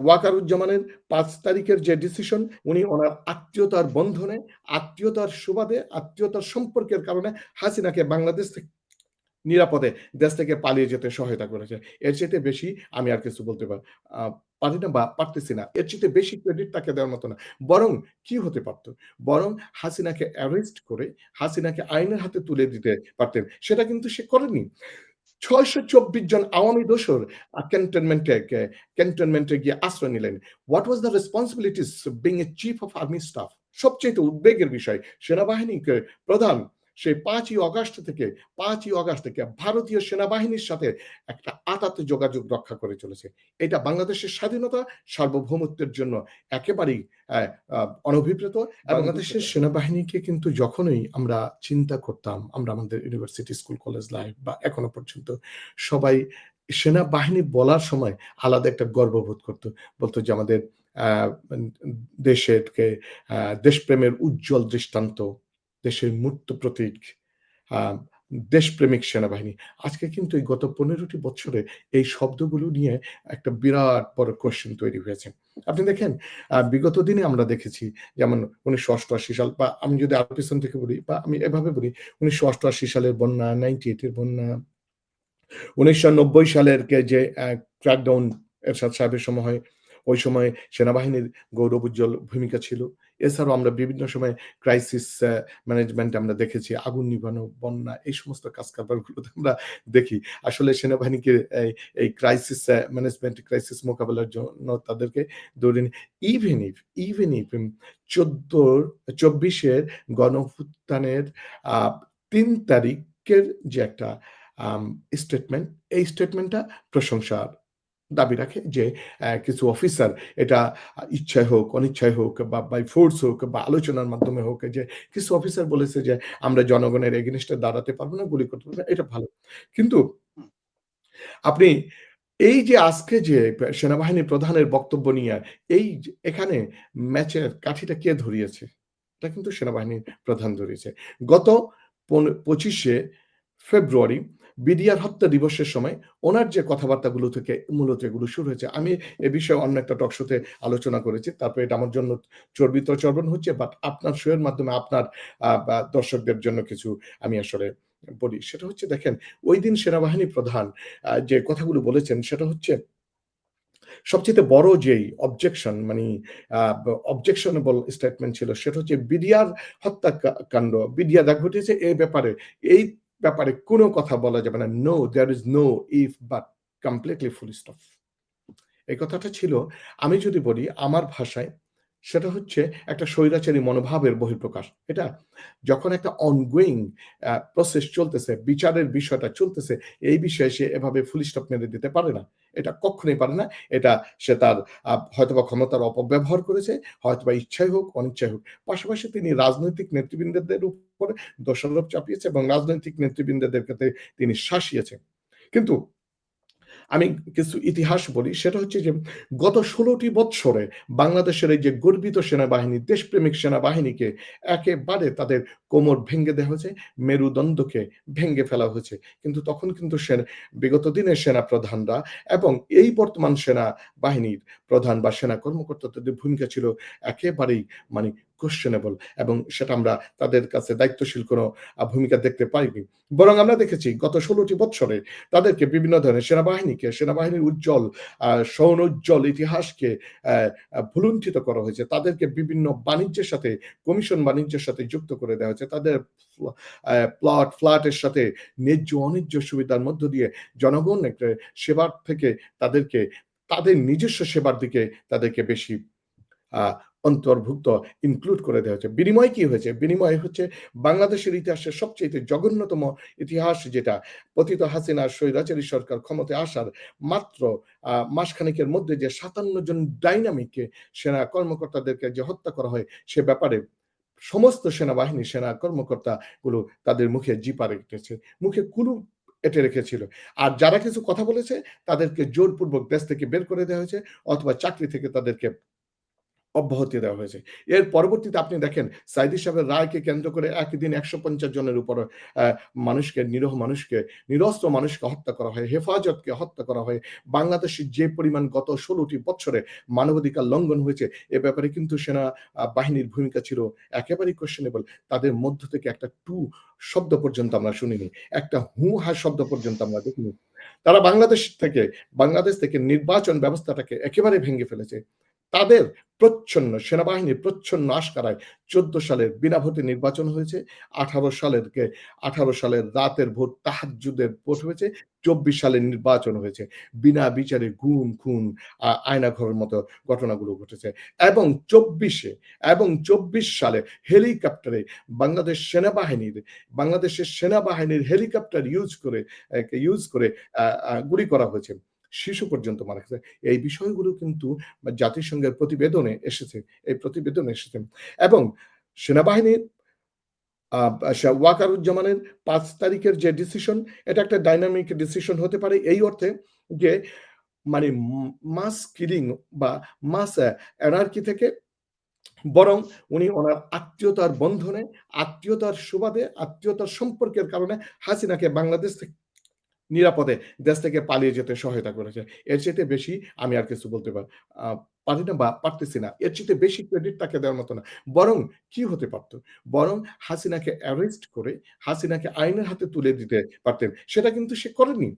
ওয়াকারুজ্জামানের ৫ তারিখের যে ডিসিশন, উনি ওনার আত্মীয়তার বন্ধনে, আত্মীয়তার সুবাদে, আত্মীয়তার সম্পর্কের কারণে হাসিনাকে বাংলাদেশ থেকে নিরাপদে দেশ থেকে পালিয়ে যেতে সহায়তা করেছে। এর চাইতে বেশি আমি আর কিছু বলতে আ পারি না বা পারতেছি না। এর চাইতে বেশি ক্রেডিট তাকে দেওয়ার মতো না। বরং কি হতে পারত? বরং হাসিনাকে অ্যারেস্ট করে হাসিনাকে আইনের হাতে তুলে দিতে পারতেন। সেটা কিন্তু সে করেনি। ৬২৪ জন আওয়ামী দোসর ক্যান্টনমেন্টে গিয়ে আশ্রয় নিলেন। What was the responsibilities being a chief of army staff? সবচাইতে উদ্বেগের বিষয় সেনাবাহিনীকে প্রধান সেই ৫ই অগাস্ট থেকে ভারতীয় সেনাবাহিনীর সাথে একটা আঁতাতে যোগাযোগ রক্ষা করে চলেছে। এটা বাংলাদেশের স্বাধীনতা, সার্বভৌমত্বের জন্য একেবারেই অ্যা আ অনভিপ্রেত। বাংলাদেশের সেনাবাহিনীকে কিন্তু যখনই আমরা চিন্তা করতাম, আমরা আমাদের ইউনিভার্সিটি, স্কুল, কলেজ লাইফ বা এখনো পর্যন্ত সবাই সেনাবাহিনী বলার সময় আলাদা একটা গর্ববোধ করত। বলত যে আমাদের আ মান দেশেরকে আ দেশপ্রেমের উজ্জ্বল দৃষ্টান্ত, দেশের মূর্ত প্রতীক, আ দেশপ্রেমিক সেনাবাহিনী। আজকে কিন্তু এই গত ১৫ টি বছরে এই শব্দগুলো নিয়ে একটা বিরাট বড় কোয়েশ্চেন তৈরি হয়েছে। আপনি দেখেন বিগত দিনে আমরা দেখেছি যেমন ১৯৮৮ সাল বা আমি যদি আরো পেছন থেকে বলি বা আমি এভাবে বলি ১৯৮৮ সালের বন্যা, 98 এর বন্যা, ১৯৯০ সালের যে ক্র্যাকডাউন এরশাদ সাহেবের সময়, ওই সময় সেনাবাহিনীর গৌরবোজ্জ্বল ভূমিকা ছিল। এছাড়াও আমরা বিভিন্ন সময় ক্রাইসিস ম্যানেজমেন্ট আমরা দেখেছি। আগুন নিভানো, বন্যা এই সমস্ত কাজ-কারবারগুলোতে আমরা দেখি। আসলে সেনাবাহিনীকে এই ক্রাইসিস ম্যানেজমেন্ট, ক্রাইসিস মোকাবেলার জন্য তাদেরকে ধরে নি ইভেন ইফ ২৪ এর গণঅভ্যুত্থানের আ ৩ তারিখের যে একটা আম স্টেটমেন্ট, এই স্টেটমেন্টটা প্রশংসার দাবি রাখে যে কিছু অফিসার এটা ইচ্ছায় হোক, অনিচ্ছায় হোক বা বাই ফোর্স হোক বা আলোচনার মাধ্যমে হোক যে কিছু অফিসার বলেছে যে আমরা জনগণের এগেইনস্ট এ দাঁড়াতে পারব না, গুলি করতে পারব না। এটা ভালো। কিন্তু আপনি এই যে আজকে যে সেনাবাহিনী প্রধানের বক্তব্য নিয়ে এখানে ম্যাচের কাঠিটা কে ধরিয়েছে? এটা কিন্তু সেনাবাহিনীর প্রধান ধরিয়েছে। গত ২৫ এ ফেব্রুয়ারি বিডিআর হত্যা দিবসের সময় ওনার যে কথাবার্তাগুলো থেকে মূলত এগুলো শুরু হয়েছে। আমি এ বিষয়ে অন্য একটা টক শোতে আলোচনা করেছি। তারপরে এটা আমার জন্য চর্বণ হচ্ছে। বাট আপনার শো এর মাধ্যমে আপনার বা দর্শকদের জন্য কিছু আমি আসলে বলি। সেটা হচ্ছে দেখেন, ঐদিন সেনাবাহিনী প্রধান যে কথাগুলো বলেছেন সেটা হচ্ছে সবচাইতে বড় যেই অবজেকশন মানে আ অবজেকশনেবল স্টেটমেন্ট ছিল সেটা হচ্ছে বিডিআর হত্যাকাণ্ড, বিডিআর যা ঘটিয়েছে এই ব্যাপারে কোন কথা বলা যাবে না। No, there is no if but completely full stop. এই কথাটা ছিল আমি যদি বলি আমার ভাষায় সেটা হচ্ছে একটা স্বৈরাচারী মনোভাবের বহিঃপ্রকাশ। এটা যখন একটা অনগোয়িং প্রসেস চলতেছে, বিচারের বিষয়টা চলতেছে, এই বিষয়ে সে এভাবে ফুল স্টপ মেরে দিতে পারে না। এটা কক্ষনোই পারে না। এটা সে তার হয়তোবা ক্ষমতার অপব্যবহার করেছে, হয়তোবা ইচ্ছাই হোক, অনিচ্ছাই হোক। পাশাপাশি তিনি রাজনৈতিক নেতৃবৃন্দদের উপরে দোষারোপ চাপিয়েছে এবং রাজনৈতিক নেতৃবৃন্দদের ক্ষেত্রে তিনি শাসিয়েছেন। কিন্তু আমি কিছু ইতিহাস বলি সেটা হচ্ছে যে গত ১৬টি বৎসরে বাংলাদেশের এই যে গর্বিত সেনাবাহিনী, দেশপ্রেমিক সেনাবাহিনীকে একেবারে তাদের কোমর ভেঙে দেওয়া হয়েছে, মেরুদণ্ডকে ভেঙে ফেলা হয়েছে। কিন্তু তখন কিন্তু বিগত দিনের সেনা প্রধানরা এবং এই বর্তমান সেনাবাহিনীর প্রধান বা সেনা কর্মকর্তাদের ভূমিকা ছিল একেবারেই মানে কোয়েশ্চেনেবল এবং সেটা আমরা তাদের কাছে দায়িত্বশীল কোনো ভূমিকা দেখতে পাইনি। বরং আমরা দেখেছি গত ১৬টি বৎসরে তাদেরকে বিভিন্ন ধরনের সেনাবাহিনীর উজ্জ্বল সৌনোজ্জ্বল ইতিহাসকে অ্যা আ ভুলুণ্ঠিত করা হয়েছে। তাদেরকে বিভিন্ন বাণিজ্যের সাথে, কমিশন বাণিজ্যের সাথে যুক্ত করে দেওয়া হয়েছে। তাদের ফ্ল্যাটের সাথে ন্যায্য অন্যায্য সুবিধার মধ্য দিয়ে জনগণ একটা সেবার থেকে তাদেরকে তাদের নিজস্ব সেবার দিকে তাদেরকে বেশি আ অন্তর্ভুক্ত ইনক্লুড করে দেওয়া হয়েছে। বিনিময়ে কি হয়েছে? বিনিময়ে হচ্ছে বাংলাদেশের ইতিহাসের সবচাইতে জঘন্যতম ইতিহাস যেটা পতিত হাসিনা স্বৈরাচারী সরকার ক্ষমতায় আসার মাত্র মাসখানেকের মধ্যে যে ৫৭ জন ডাইনামিককে সেনা কর্মকর্তাদেরকে যে হত্যা করা হয় সে ব্যাপারে সমস্ত সেনাবাহিনী সেনা কর্মকর্তা গুলো তাদের মুখে জিহ্বা রেখেছে। মুখে কুলু এঁটে রেখেছিল। আর যারা কিছু কথা বলেছে তাদেরকে জোরপূর্বক দেশ থেকে বের করে দেওয়া হয়েছে অথবা চাকরি থেকে তাদেরকে অব্যাহতি দেওয়া হয়েছে। এর পরবর্তীতে আপনি দেখেন সাঈদী সাহেবের রায়কে কেন্দ্র করে একই দিন ১৫০ জনের উপর মানুষকে, নিরীহ মানুষকে, নিরস্ত্র মানুষকে হত্যা করা হয়, হেফাজতকে হত্যা করা হয়। বাংলাদেশে যে পরিমাণ গত ১৬ টি বৎসরে মানবাধিকার লঙ্ঘন হয়েছে, এ ব্যাপারে কিন্তু সেনা বাহিনীর ভূমিকা ছিল একেবারেই কোয়েশনেবল। তাদের মধ্য থেকে একটা টু শব্দ পর্যন্ত আমরা শুনিনি। একটা হু-হা শব্দ পর্যন্ত আমরা দেখিনি। তারা বাংলাদেশ থেকে নির্বাচন ব্যবস্থাটাকে একেবারে ভেঙে ফেলেছে। তাদের সেনাবাহিনীর প্রচ্ছন্ন আশকারায় ১৪ সালের বিনা ভোটে নির্বাচন হয়েছে। ১৮ সালের রাতের ভোট তাহাজ্জুদের ভোট হয়েছে। ২৪ সালের নির্বাচন হয়েছে। বিনা বিচারে গুম, খুন, আয়নাঘরের মতো ঘটনাগুলো ঘটেছে। এবং ২৪ সালে হেলিকপ্টারে বাংলাদেশের সেনাবাহিনীর হেলিকপ্টার ইউজ করে গুলি করা হয়েছে। শিশু পর্যন্ত মারা গেছে। এই বিষয়গুলো কিন্তু জাতিসংঘের প্রতিবেদনে এসেছে। এই প্রতিবেদনে এসেছে। এবং সেনাবাহিনীর ওয়াকারুজ্জামানের ৫ তারিখের যে ডিসিশন, এটা একটা ডাইনামিক ডিসিশন হতে পারে এই অর্থে যে মানে মাস কিলিং বা মাস অ্যানার্কি থেকে বরং উনি ওনার আত্মীয়তার বন্ধনে, আত্মীয়তার সুবাদে, আত্মীয়তার সম্পর্কের কারণে হাসিনাকে বাংলাদেশ থেকে নিরাপদে দেশ থেকে পালিয়ে যেতে সহায়তা করেছে। এর চাইতে বেশি আমি আর কিছু বলতে পারি না বা পারতেছি না। এর চাইতে বেশি ক্রেডিট তাকে দেওয়ার মতো না। বরং কি হতে পারত? বরং হাসিনাকে অ্যারেস্ট করে হাসিনাকে আইনের হাতে তুলে দিতে পারতেন। সেটা কিন্তু সে করেনি।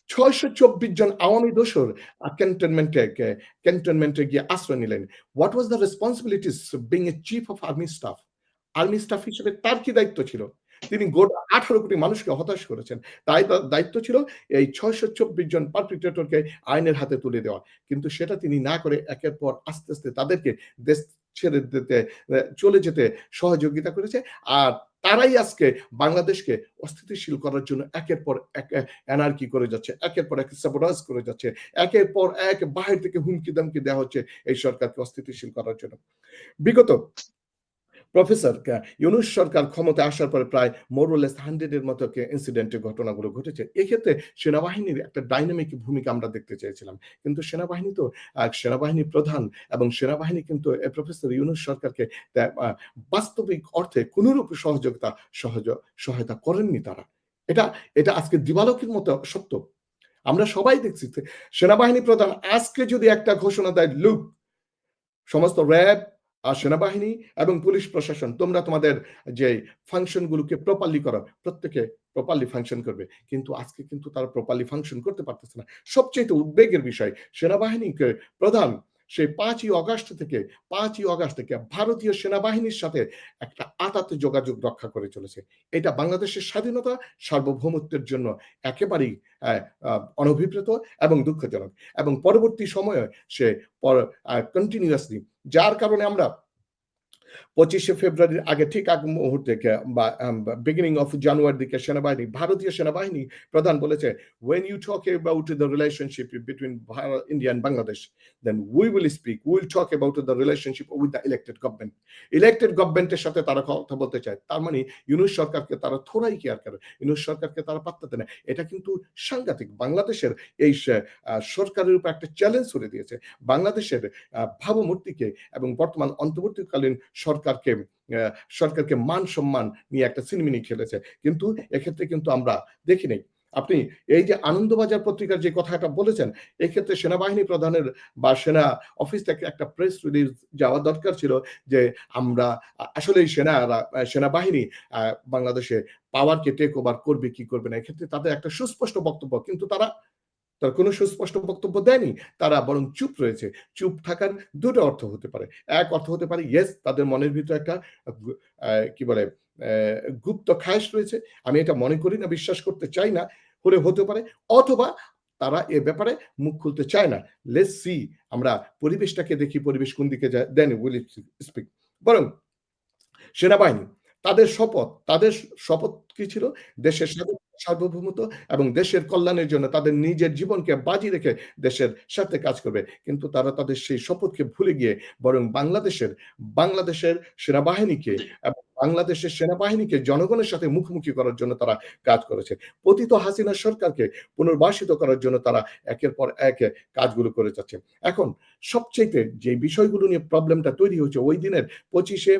৬২৪ জন আওয়ামী দোসর ক্যান্টনমেন্টে গিয়ে আশ্রয় নিলেন। What was the responsibilities of being a chief of army staff? Army staff হিসেবে তার কি দায়িত্ব ছিল? তিনি গোটা ১৮ কোটি মানুষকে হতাশ করেছেন। তাই তার দায়িত্ব ছিল এই ৬২৪ জন পারপিট্রেটরকে আইনের হাতে তুলে দেওয়া। কিন্তু সেটা তিনি না করে একের পর আস্তে তাদেরকে দেশ ছেড়ে চলে যেতে সহযোগিতা করেছে। আর তারাই আজকে বাংলাদেশকে অস্থিতিশীল করার জন্য একের পর এক অ্যানার্কি করে যাচ্ছে। একের পর এক sabotage করে যাচ্ছে। একের পর এক বাহির থেকে হুমকি-দামকি দেওয়া হচ্ছে এই সরকারকে অস্থিতিশীল করার জন্য। বিগত প্রফেসর ইউনূস সরকার ক্ষমতায় আসার পরে প্রায় মোর অর লেস 100 এর মতো ইনসিডেন্টের ঘটনাগুলো ঘটেছে। এক্ষেত্রে সেনাবাহিনীর একটা ডাইনামিক ভূমিকা আমরা দেখতে চেয়েছিলাম। কিন্তু সেনাবাহিনী প্রধান এবং সেনাবাহিনী কিন্তু প্রফেসর ইউনূস সরকারকে আ বাস্তবিক অর্থে কোনরূপ সহায়তা করেননি তারা। এটা এটা আজকে দিবালোকের মতো সত্য। আমরা সবাই দেখছি যে সেনাবাহিনী প্রধান আজকে যদি একটা ঘোষণা দেয়, "লুক, সমস্ত র‍্যাব, সেনাবাহিনী এবং পুলিশ প্রশাসন তোমরা তোমাদের যে ফাংশন গুলোকে প্রপারলি করো।" প্রত্যেকে প্রপারলি ফাংশন করবে। কিন্তু আজকে কিন্তু তারা প্রপারলি ফাংশন করতে পারতেছে না। সবচাইতে উদ্বেগের বিষয় সেনাবাহিনীকে প্রধান সেই ৫ই আগস্ট থেকে ভারতীয় সেনাবাহিনীর সাথে একটা আঁতাতে যোগাযোগ রক্ষা করে চলেছে। এটা বাংলাদেশের স্বাধীনতা, সার্বভৌমত্বের জন্য একেবারেই অ্যা আ অনভিপ্রেত এবং দুঃখজনক। এবং পরবর্তী সময়ে সে কন্টিনিউয়াসলি, যার কারণে আমরা ২৫শে ফেব্রুয়ারির আগে ঠিক আগ মুহূর্তে বা বিগিনিং অফ জানুয়ারির দিকে ভারতীয় সেনাবাহিনী প্রধান বলেছে, "When you talk about the relationship between India and Bangladesh, then we will talk about the relationship with the elected government." Elected গভর্নমেন্টের সাথে তারা কথা বলতে চায়। তার মানে ইউনূস সরকারকে তারা থোড়াই কেয়ার করে। ইউনূস সরকারকে তারা পাত্তা দেয় না। এটা কিন্তু সাংঘাতিক। বাংলাদেশের এই সরকারের উপর একটা চ্যালেঞ্জ ছুড়ে দিয়েছে। বাংলাদেশের ভাবমূর্তিকে এবং বর্তমান অন্তর্বর্তীকালীন সরকারকে মান-সম্মান নিয়ে একটা ছিনিমিনি খেলেছে। কিন্তু এক্ষেত্রে কিন্তু আমরা দেখি নাই। আপনি এই যে আনন্দবাজার পত্রিকার যে কথাটা বলেছেন, এক্ষেত্রে সেনাবাহিনী প্রধানের বা সেনা অফিস থেকে একটা প্রেস রিলিজ যাওয়া দরকার ছিল যে আমরা আসলেই সেনাবাহিনী বাংলাদেশে পাওয়ারকে টেক ওভার করবে কি করবে না। এক্ষেত্রে তাদের একটা সুস্পষ্ট বক্তব্য। কিন্তু তারা কোনো সুস্পষ্ট বক্তব্য দেয়নি। তারা বরং চুপ রয়েছে। চুপ থাকার ২ টা অর্থ হতে পারে। এক অর্থ হতে পারে, ইয়েস, তাদের মনের ভিতরে একটা গু কি বলে গুপ্ত খায়েশ রয়েছে। আমি এটা মনে করি না, বিশ্বাস করতে চাই না। হতে পারে। অথবা তারা এ ব্যাপারে মুখ খুলতে চায় না। লেটস সি, আমরা পরিবেশটাকে দেখি, পরিবেশ কোন দিকে যায়, দেন উইল স্পিক। বরং সেনাবাহিনী তাদের শপথ কি ছিল? দেশের সার্বভৌমত্ব এবং দেশের কল্যাণের জন্য তাদের নিজের জীবনকে বাজি রেখে দেশের স্বার্থে কাজ করবে। কিন্তু তারা তাদের সেই শপথকে ভুলে গিয়ে বরং বাংলাদেশের সেনাবাহিনীকে এবং বাংলাদেশের সেনাবাহিনীকে জনগণের সাথে মুখোমুখি করার জন্য তারা কাজ করেছে। পতিত হাসিনা সরকারকে পুনর্বাসিত করার জন্য তারা একের পর এক কাজগুলো করে যাচ্ছে। এখন সবচাইতে যে বিষয়গুলো নিয়ে প্রবলেমটা তৈরি হয়েছে ওই দিনের 25শে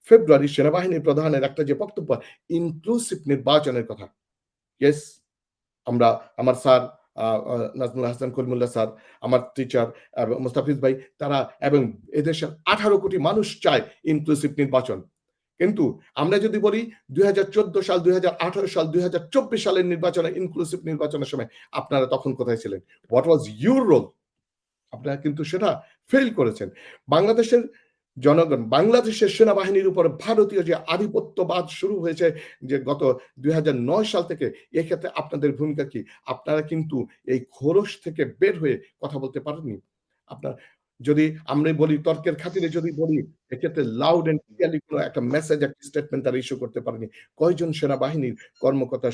ফেব্রুয়ারি সেনাবাহিনীর প্রধানের একটা যে বক্তব্য, ইনক্লুসিভ নির্বাচনের কথা। ইয়েস, আমরা আমার স্যার নাজমুল হাসান কলিমুল্লাহ স্যার, আমার টিচার মোস্তাফিজ ভাই তারা এবং এদেশের 18 কোটি মানুষ চায় ইনক্লুসিভ নির্বাচন। কিন্তু আমরা যদি বলি ২০১৪ সাল, ২০১৮ সাল, ২০২৪ সালের নির্বাচনে ইনক্লুসিভ নির্বাচনের সময় আপনারা তখন কোথায় ছিলেন? What was your role? আপনারা কিন্তু সেটা ফেইল করেছেন। বাংলাদেশের জনগণ, বাংলাদেশের সেনাবাহিনীর উপর ভারতীয় যে আধিপত্যবাদ শুরু হয়েছে যে গত ২০০৯ সাল থেকে, এক্ষেত্রে আপনাদের ভূমিকা কি? আপনারা কিন্তু এই খোলস থেকে বের হয়ে কথা বলতে পারেননি। আপনার যদি আমরা বলি তর্কের খাতিরে যদি বলি, এক্ষেত্রে লাউড অ্যান্ড ক্লিয়ারলি কোন একটা মেসেজ, একটা স্টেটমেন্ট তারা ইস্যু করতে পারেনি। কয়জন সেনাবাহিনীর কর্মকর্তা,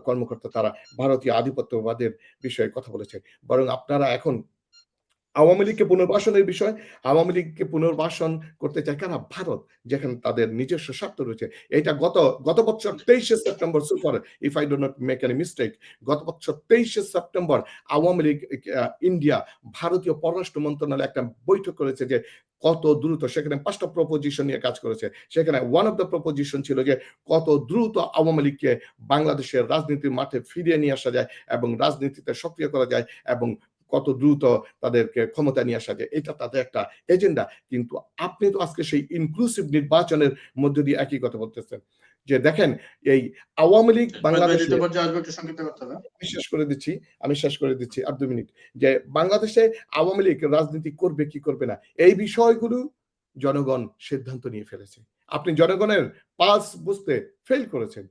কর্মকর্তা তারা ভারতীয় আধিপত্যবাদের বিষয়ে কথা বলেছে। বরং আপনারা এখন আওয়ামী লীগকে পুনর্বাসনের বিষয়, আওয়ামী লীগকে পুনর্বাসন করতে চায় কারা? ভারত। যেখানে তাদের নিজস্ব স্বার্থ রয়েছে। এটা গত বছর ২৩শে September, so for if I do not make any mistake, গত বছর ২৩শে সেপ্টেম্বর আওয়ামী লীগ ইন্ডিয়া ভারতীয় পররাষ্ট্র মন্ত্রণালয়ে একটা বৈঠক করেছে যে কত দ্রুত, সেখানে ৫ টা প্রপোজিশন নিয়ে কাজ করেছে। সেখানে ওয়ান অফ দ্য প্রপোজিশন ছিল যে কত দ্রুত আওয়ামী লীগকে বাংলাদেশের রাজনীতির মাঠে ফিরিয়ে নিয়ে আসা যায় এবং রাজনীতিতে সক্রিয় করা যায় এবং কত দ্রুত তাদেরকে ক্ষমতায় নিয়ে আসা যায়। এটা তাদের একটা এজেন্ডা। কিন্তু আপনি তো আজকে সেই ইনক্লুসিভ নির্বাচনের মধ্য দিয়ে একই কথা বলতেছেন। যে দেখেন এই আওয়ামী লীগ বাংলাদেশে, আমি শেষ করে দিচ্ছি আর ২ মিনিট। যে বাংলাদেশে আওয়ামী লীগ রাজনীতি করবে কি করবে না, এই বিষয়গুলো জনগণ সিদ্ধান্ত নিয়ে ফেলেছে। আপনি জনগণের পালস বুঝতে ফেইল করেছেন।